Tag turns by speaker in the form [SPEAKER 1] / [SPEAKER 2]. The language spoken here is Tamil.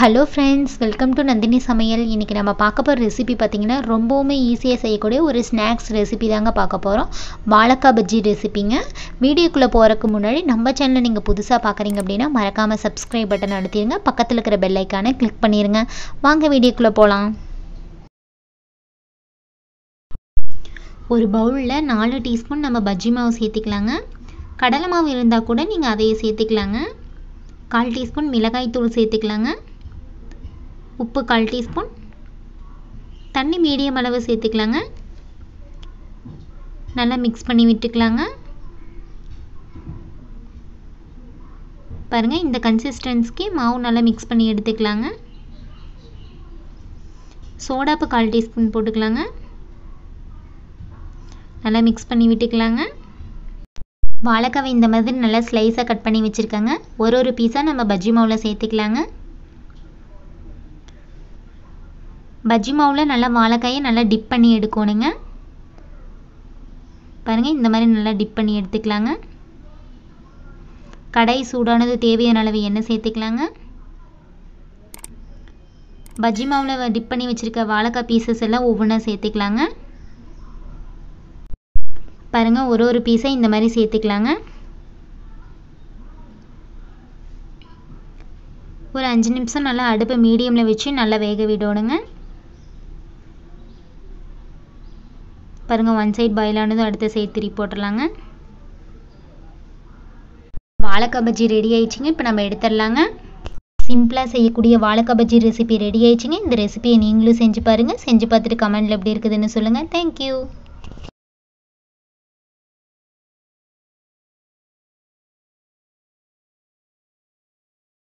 [SPEAKER 1] Hello friends, welcome to Nandini சமையல். இன்றைக்கி நம்ம பார்க்க போகிற ரெசிபி பார்த்திங்கன்னா ரொம்பவுமே ஈஸியாக செய்யக்கூடிய ஒரு ஸ்நாக்ஸ் ரெசிபி தாங்க பார்க்க போகிறோம். வாழைக்காய் பஜ்ஜி ரெசிபிங்க. வீடியோக்குள்ளே போகிறதுக்கு முன்னாடி நம்ம சேனலை நீங்கள் புதுசாக பார்க்குறீங்க அப்படின்னா மறக்காமல் சப்ஸ்கிரைப் பட்டன் அழுத்திடுங்க. பக்கத்தில் இருக்கிற பெல் ஐக்கானை கிளிக் பண்ணிடுங்க. வாங்க வீடியோக்குள்ளே போகலாம். ஒரு பவுலில் 4 டீஸ்பூன் நம்ம பஜ்ஜி மாவு சேர்த்துக்கலாங்க. கடலை மாவு இருந்தால் கூட நீங்கள் அதையே சேர்த்துக்கலாங்க. 1/4 டீஸ்பூன் மிளகாய் தூள் சேர்த்துக்கலாங்க. உப்பு 1/4 டீஸ்பூன். தண்ணி மீடியம் அளவு சேர்த்துக்கலாங்க. நல்லா மிக்ஸ் பண்ணி விட்டுக்கலாங்க. பாருங்கள், இந்த கன்சிஸ்டன்சிக்கு மாவு நல்லா மிக்ஸ் பண்ணி எடுத்துக்கலாங்க. சோடாப்பு 1/4 டீஸ்பூன் போட்டுக்கலாங்க. நல்லா மிக்ஸ் பண்ணி விட்டுக்கலாங்க. வாழைக்காவை இந்த மாதிரி நல்லா ஸ்லைஸாக கட் பண்ணி வச்சுருக்காங்க. ஒரு பீஸாக நம்ம பஜ்ஜி மாவில் சேர்த்துக்கலாங்க. பஜ்ஜி மாவில் நல்லா வாழைக்காயை நல்லா டிப் பண்ணி எடுக்கணுங்க. பாருங்கள், இந்த மாதிரி நல்லா டிப் பண்ணி எடுத்துக்கலாங்க. கடாய் சூடானது, தேவையான அளவு எண்ணெய் சேர்த்துக்கலாங்க. பஜ்ஜி மாவில் டிப் பண்ணி வச்சுருக்க வாழைக்காய் பீசஸ் எல்லாம் ஒவ்வொன்றா சேர்த்துக்கலாங்க. பாருங்கள், ஒரு பீஸை இந்த மாதிரி சேர்த்துக்கலாங்க. ஒரு 5 நிமிஷம் நல்லா அடுப்பை மீடியமில் வச்சு நல்லா வேக விடணுங்க. பாருங்கள், 1 சைடு பாயில் ஆனதும் அடுத்த சைடு திருப்பி போட்டுடலாங்க. வாழைக்காய் பஜ்ஜி ரெடி ஆயிடுச்சுங்க. இப்போ நம்ம எடுத்துடலாங்க. சிம்பிளாக செய்யக்கூடிய வாழைக்காய் பஜ்ஜி ரெசிபி ரெடி ஆயிடுச்சுங்க. இந்த ரெசிபியை நீங்களும் செஞ்சு பாருங்கள். செஞ்சு பார்த்துட்டு கமெண்டில் எப்படி இருக்குதுன்னு சொல்லுங்கள். தேங்க்யூ.